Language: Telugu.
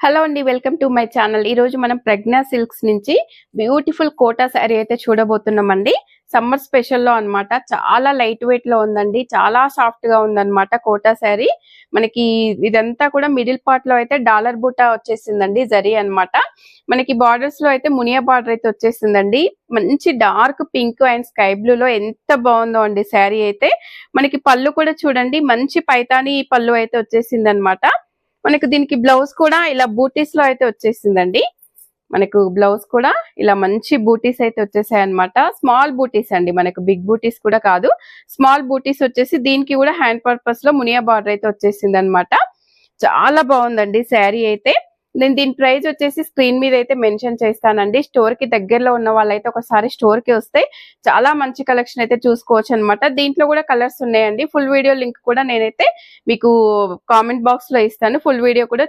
హలో అండి, వెల్కమ్ టు మై ఛానల్. ఈ రోజు మనం ప్రజ్ఞా సిల్క్స్ నుంచి బ్యూటిఫుల్ కోటా శారీ అయితే చూడబోతున్నామండి. సమ్మర్ స్పెషల్ లో అన్నమాట. చాలా లైట్ వెయిట్ లో ఉందండి, చాలా సాఫ్ట్ గా ఉందన్నమాట కోటా శారీ. మనకి ఇదంతా కూడా మిడిల్ పార్ట్ లో అయితే డాలర్ బూటా వచ్చేసిందండి, జరీ అన్నమాట. మనకి బార్డర్స్ లో అయితే మునియా బార్డర్ అయితే వచ్చేసిందండి. మంచి dark pink and sky blue లో ఎంత బాగుందో అండి శారీ అయితే. మనకి పళ్ళు కూడా చూడండి, మంచి పైతాని పళ్ళు అయితే వచ్చేసింది అనమాట. మనకు దీనికి బ్లౌజ్ కూడా ఇలా బూటీస్ లో అయితే వచ్చేసిందండి. మనకు బ్లౌజ్ కూడా ఇలా మంచి బూటీస్ అయితే వచ్చేసాయి అనమాట. స్మాల్ బూటీస్ అండి, మనకు బిగ్ బూటీస్ కూడా కాదు, స్మాల్ బూటీస్ వచ్చేసి దీనికి కూడా హ్యాండ్ పర్పస్ లో మునియా బార్డర్ అయితే వచ్చేసింది అనమాట. చాలా బాగుందండి శారీ అయితే. నేను దీని ప్రైస్ వచ్చేసి స్క్రీన్ మీద అయితే మెన్షన్ చేస్తానండి. స్టోర్ కి దగ్గరలో ఉన్న వాళ్ళైతే ఒకసారి స్టోర్ కి వస్తే చాలా మంచి కలెక్షన్ అయితే చూసుకోవచ్చు అనమాట. దీంట్లో కూడా కలర్స్ ఉన్నాయండి. ఫుల్ వీడియో లింక్ కూడా నేనైతే మీకు కామెంట్ బాక్స్ లో ఇస్తాను. ఫుల్ వీడియో కూడా